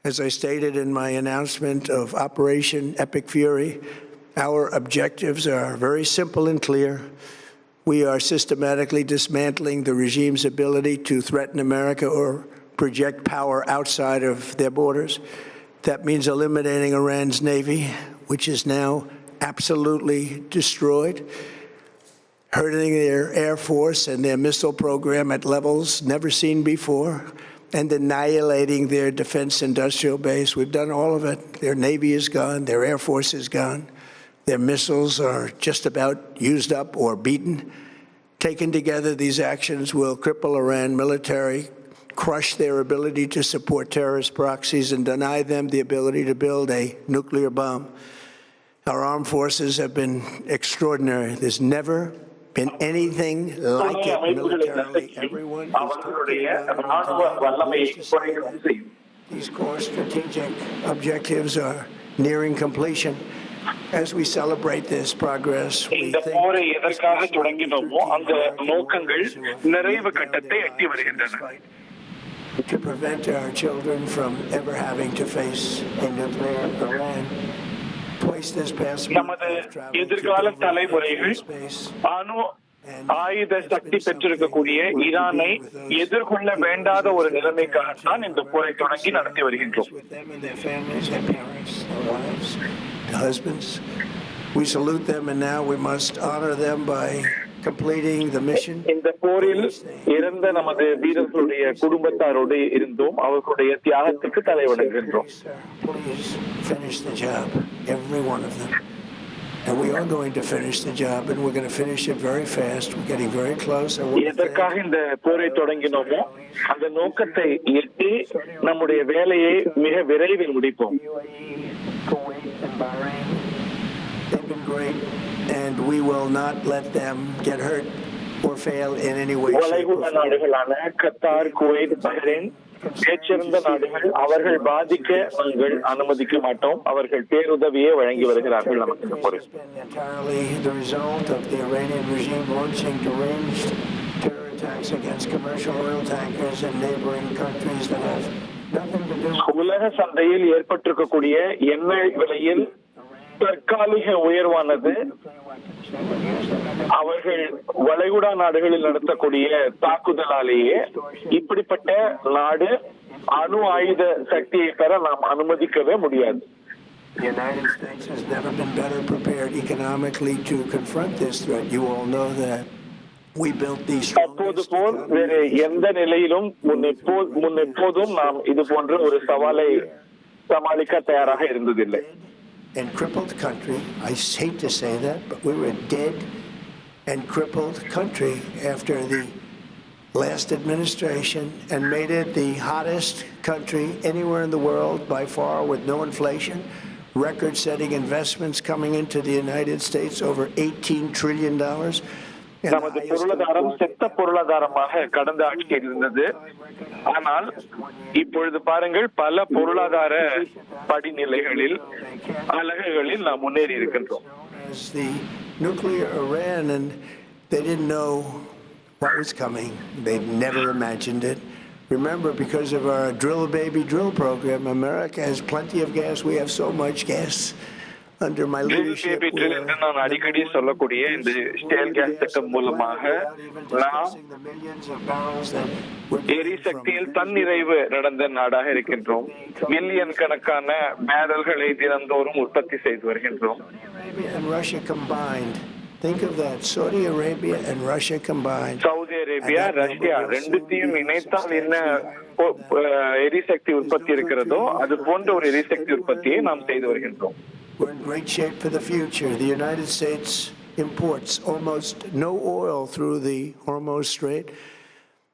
As I stated in my announcement of Operation Epic Fury, our objectives are very simple and clear. We are systematically dismantling the regime's ability to threaten America or project power outside of their borders. That means eliminating Iran's Navy, which is now absolutely destroyed, hurting their Air Force and their missile program at levels never seen before, and annihilating their defense industrial base. We've done all of it. Their Navy is gone. Their Air Force is gone. Their missiles are just about used up or beaten. Taken together, these actions will cripple Iran military, crush their ability to support terrorist proxies, and deny them the ability to build a nuclear bomb. Our armed forces have been extraordinary. There's never been anything like it militarily. Everyone is talking about it. These core strategic objectives are nearing completion. As we celebrate this progress, we இந்த போரை எதற்காக தொடங்கினோமோ அந்த நோக்கங்கள் நிறைவு கட்டத்தை எட்டி வருகின்றன. To prevent our children from ever having to face a nuclear Iran. நமது எதிர்கால தலைமுறைகள் அணு ஆயுத சக்தி பெற்றிருக்கக்கூடிய ஈரானை எதிர்கொள்ள வேண்டாத ஒரு நிலைமைக்காகத்தான் இந்த போரை தொடங்கி நடத்தி வருகின்றோம். We salute them and now we must honor them by completing the mission. இந்த போரில் இறந்த நமது வீரர்களுடைய குடும்பத்தாரோடு இருந்தோம், அவர்களுடைய தியாகத்துக்கு தலைவணங்குகின்றோம். Please finish the job, every one of them. And we are going to finish the job, and we're going to finish it very fast. We're getting very close. எதற்காக இந்த போரை தொடங்கினோமோ அந்த நோக்கத்தை எட்டி நம்முடைய வேலையை மிக விரைவில் முடிப்போம். They've been great, and we will not let them get hurt or fail in any way. வளைகுடா நாடுகளான கத்தார், குவைத், பஹ்ரைன் பேச்சிருந்த நாடுகள் அவர்கள் பாதிக்க நாங்கள் அனுமதிக்க மாட்டோம். அவர்கள் பேருதவியை வழங்கி வருகிறார்கள் நமக்கு. The result of the Iranian regime launching deranged terror attacks against commercial oil tankers and neighboring countries that have nothing to do. உலக சந்தையில் ஏற்பட்டிருக்கக்கூடிய எண்ணெய் விலையில் தற்காலிக உயர்வானது அவர்கள் வளைகுடா நாடுகளில் நடத்தக்கூடிய தாக்குதலாலேயே இப்படிப்பட்ட நாடு அணு ஆயுத சக்தியை பெற நாம் அனுமதிக்கவே முடியாது. The United States has never been better prepared economically to confront this threat. You all know that. We built these. அப்போது போல் வேறு எந்த நிலையிலும் முன்னெப்போதும் நாம் இது போன்ற ஒரு சவாலை சமாளிக்க தயாராக இருந்ததில்லை. And crippled country, I hate to say that, but we were a dead and crippled country after the last administration and made it the hottest country anywhere in the world by far with no inflation, record-setting investments coming into the United States over $18 trillion. நமது பொருளாதாரம் செத்த பொருளாதாரமாக கடந்த ஆட்சியில் இருந்தது. ஆனால் இப்பொழுது பாருங்கள், பல பொருளாதார படிநிலைகளில் அலகுகளில் நாம் முன்னேறி இருக்கின்றோம். The nuclear Iran, and they didn't know what was coming. They'd never imagined it. Remember, because of our drill baby drill program, America has plenty of gas. We have so much gas. Under my leadership, நான் அடிக்கடி சொல்லக்கூடிய இந்த ஸ்டேல் case திட்டம் மூலமாக நாம் எரிசக்தியில் தன்னிறைவு நடந்த நாடாக இருக்கின்றோம். மில்லியன் கணக்கான பேரல்களை தினந்தோறும் உற்பத்தி செய்து வருகின்றோம். Think of that, Saudi Arabia and Russia combined. Saudi Arabia, Russia ரெண்டுத்தையும் இணைத்தால் என்ன எரிசக்தி உற்பத்தி இருக்கிறதோ அது போன்ற ஒரு எரிசக்தி உற்பத்தியை நாம் செய்து வருகின்றோம். We're in great shape for the future. The United States imports almost no oil through the Hormuz Strait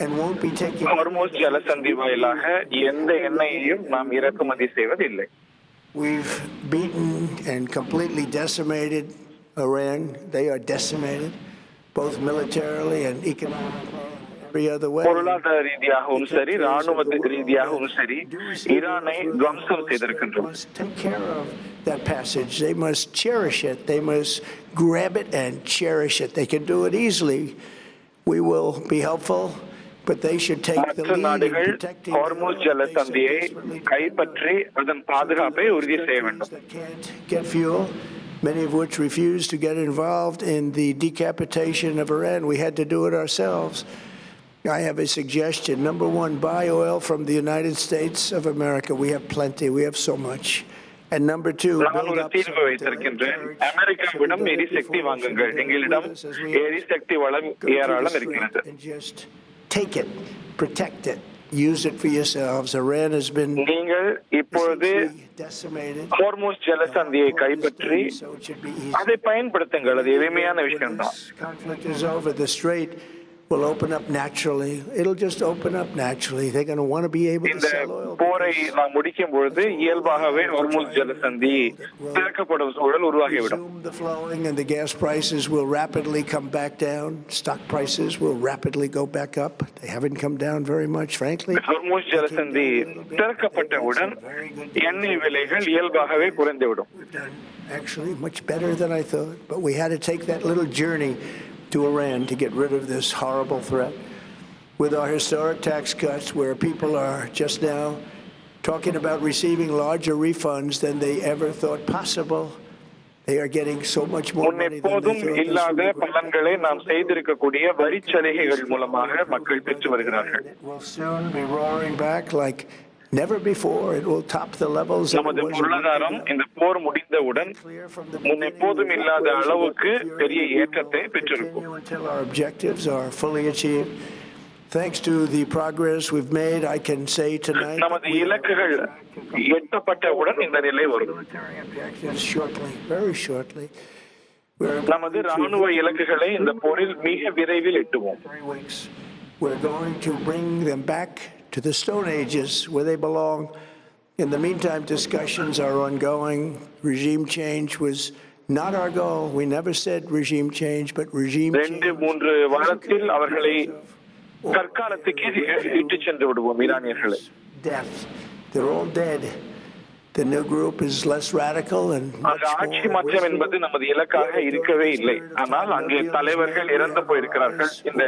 and won't be taking. Hormuz ஜலசந்தி வாயிலாக எந்த எண்ணெயையும் நாம் இறக்குமதி செய்வதில்லை. We've beaten and completely decimated Iran. They are decimated, both militarily and economically. பொருளாதார ரீதியாகவும் சரி, ராணுவ ரீதியாகவும் சரி, ஈரானை துவம்சம் செய்திருக்கின்றோம். That passage, they must cherish it. They must grab it and cherish it. They can do it easily. We will be helpful but they should take the மற்ற lead in நாடுகள் protecting ஹார்முஸ் ஜலசந்தியை கைப்பற்றி அதன் பாதுகாப்பை உறுதி செய்ய வேண்டும். that can't get fuel, many of which refuse to get involved in the decapitation of Iran. We had to do it ourselves. I have a suggestion. Number one, buy oil from the United States of America. We have plenty. We have so much. And number two, நான் build ஒரு up தீர்வு some வைத்திருக்கின்றேன். அமெரிக்காவிடம் எரிசக்தி வாங்குங்கள். எங்களிடம் எரிசக்தி வளம் ஏராளம் இருக்கிறது. and just take it, protect it, use it for yourselves. Iran has been நீங்கள் இப்பொழுது decimated. ஹார்முஸ் ஜலசந்தியை கைப்பற்றி So it should be easy. அதை பயன்படுத்துங்கள். அது எளிமையான விஷயம்தான். This conflict is over. The strait will open up naturally. It'll just open up naturally. They're going to want to be able to இந்த sell oil. போரை நாம் முடிக்கும் பொழுது இயல்பாகவே ஹார்முஸ் ஜலசந்தி திறக்கப்படும் சூழல் உருவாகிவிடும். Resume the flowing, and the gas prices will rapidly come back down. Stock prices will rapidly go back up. They haven't come down very much, frankly. Hormuz ஜலசந்தி திறக்கப்பட்டவுடன் எண்ணெய் விலைகள் இயல்பாகவே குறைந்துவிடும். We've done actually much better than I thought, but we had to take that little journey to Iran to get rid of this horrible threat. With our historic tax cuts, where people are just now talking about receiving larger refunds than they ever thought possible, they are getting so much more money than they முன்னெப்போதும் thought. இல்லாத பலன்களை நாம் செய்திருக்கக்கூடிய வரி சலுகைகள் மூலமாக மக்கள் பெற்று வருகிறார்கள். It will soon be roaring back like never before. It will top the levels that it நமது was. பொருளாதாரம் இந்த போர் முடிந்தவுடன் Clear from the முன்னெப்போதும் இல்லாத அளவுக்கு பெரிய ஏற்றத்தை பெற்றிருக்கும். continue until our objectives are fully achieved. Thanks to the progress we've made, I can say tonight நமது இலக்குகள் எட்டப்பட்டவுடன் இந்த நிலை வரும். military objectives shortly, very shortly. நமது ராணுவ இலக்குகளை இந்த போரில் மிக விரைவில் எட்டுவோம். 3 weeks. We're going to bring them back to the Stone Ages where they belong. In the meantime, discussions are ongoing. Regime change was not our goal. We never said regime change, but regime change. 2-3 வாரத்தில் அவர்களை கற்காலத்துக்கு இட்டு சென்று விடுவோம் ஈரானியர்களை. Death. They're all dead. The new group is less radical and அந்த ஆட்சி மாற்றம் என்பது நமது இலக்காக இருக்கவே இல்லை. ஆனால் அங்கே தலைவர்கள் இறந்து போயிருக்கிறார்கள் இந்த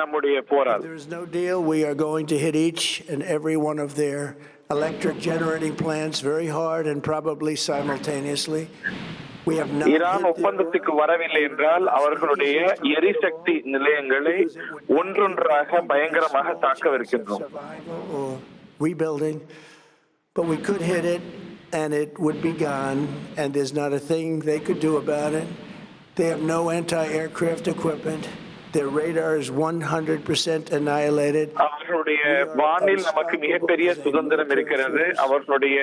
நம்முடைய போரால். There is no deal. We are going to hit each and every one of their electric generating plants very hard and probably simultaneously. We have not Iran ஒப்பந்தத்துக்கு வரவில்லை என்றால் அவர்களுடைய எரிசக்தி நிலையங்களை ஒன்றொன்றாக பயங்கரமாக தாக்கவிருக்கின்றோம். Rebuilding, but we could hit it and it would be gone, and there's not a thing they could do about it. They have no anti-aircraft equipment. Their radar is 100% annihilated. அவர்களுடைய வானில் நமக்கு மிகப்பெரிய சுதந்திரம் இருக்கிறது. அவர்களுடைய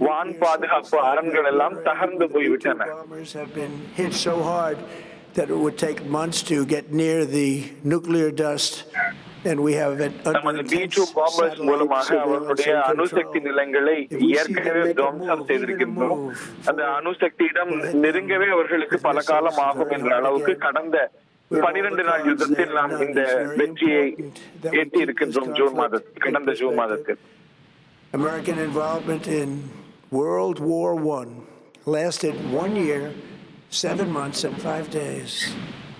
வான் பாதுகாப்பு அரண்கள் எல்லாம் தகர்ந்து போய்விட்டன. Bombers have been hit so hard that it would take months to get near the nuclear dust. And we have it under நமது intense B-2 பாம்பர்ஸ் மூலமாக satellite அவர்களுடைய surveillance and அணுசக்தி control. நிலங்களை ஏற்கனவே துவம்சம் செய்திருக்கின்றோம். அந்த அணுசக்தியிடம் நெருங்கவே அவர்களுக்கு பல காலம் ஆகும் என்ற அளவுக்கு கடந்த 12 நாள் யுத்தத்தில் நாம் இந்த வெற்றியை எட்டி இருக்கின்றோம் கடந்த ஜூன் மாதத்தில். American involvement in World War I lasted 1 year, 7 months, and 5 days.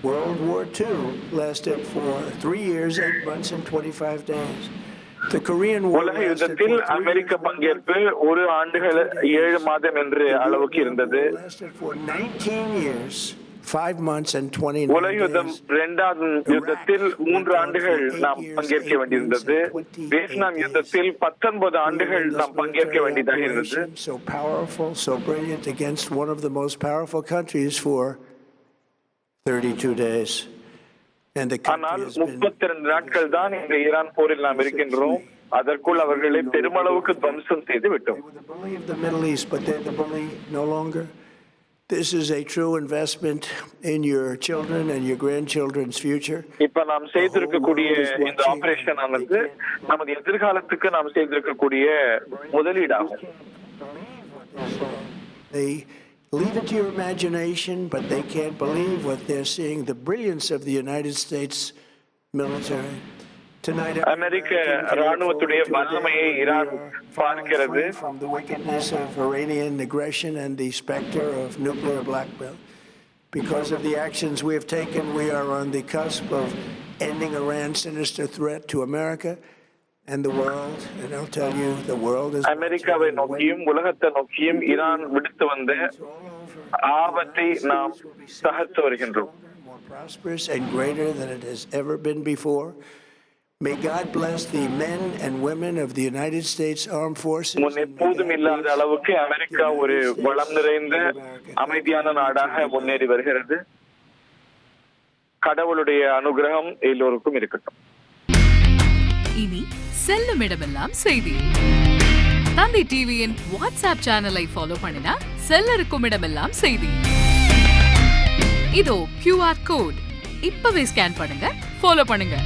World War II lasted for 3 years, 8 months, and 25 days. The Korean War உலக lasted யுத்தத்தில் for 3 அமெரிக்க பங்கேற்பு 1 ஆண்டுகள் 7 மாதம் என்று அளவுக்கு இருந்தது. lasted for 19 years, 5 months, and 29 உலக யுத்தம் days. 2ஆம் யுத்தத்தில் 3 ஆண்டுகள் நாம் பங்கேற்க வேண்டியிருந்தது. வியட்நாம் யுத்தத்தில் 19 ஆண்டுகள் நாம் பங்கேற்க வேண்டியதாக இருந்தது. So powerful, so brilliant against one of the most powerful countries for 32 days. And the country ஆனால் has been 32 நாட்கள் தான் இந்த ஈரான் போரில் நாம் இருக்கின்றோம். அதற்குள் அவர்களை பெருமளவுக்கு துவம்சம் செய்து விட்டோம். They were the bully of the Middle East, but they're the bully no longer. This is a true investment in your children and your grandchildren's future. இப்ப நாம் செய்திருக்கக்கூடிய இந்த ஆபரேஷன் ஆனது நமது எதிர்காலத்துக்கு நாம் செய்திருக்கக்கூடிய முதலீடாகும். They leave it to your imagination, but they can't believe what they're seeing, the brilliance of the United States military. Tonight, அமெரிக்க ராணுவத்துடைய வல்லமையை ஈரான் பார்க்கிறது. from the wickedness of Iranian aggression and the specter of nuclear blackmail. Because of the actions we have taken, we are on the cusp of ending Iran's sinister threat to America and the world. And I'll tell you, the world is அமெரிக்காவை நோக்கியும் உலகத்தை நோக்கியும் Iran விடுத்து வந்த ஆபத்தை நாம் தகர்த்து வருகின்றோம். more prosperous and greater than it has ever been before. May God bless the men and women of the United States Armed Forces. முன் எப்போதும் இல்லாத அளவுக்கு அமெரிக்கா ஒரு வளம் நிறைந்த அமைதியான நாடாக முன்னேறி வருகிறது. கடவுளுடைய அனுகிரகம் எல்லோருக்கும் இருக்கட்டும். இனி செல்லும் இடமெல்லாம் செய்தி. தந்தை டிவியின் வாட்ஸ்அப் சேனலை ஃபாலோ பண்ணினா செல்ல இருக்கும் இடமெல்லாம் செய்தி. இதோ QR கோட் இப்பவே ஸ்கேன் பண்ணுங்க, ஃபாலோ பண்ணுங்க.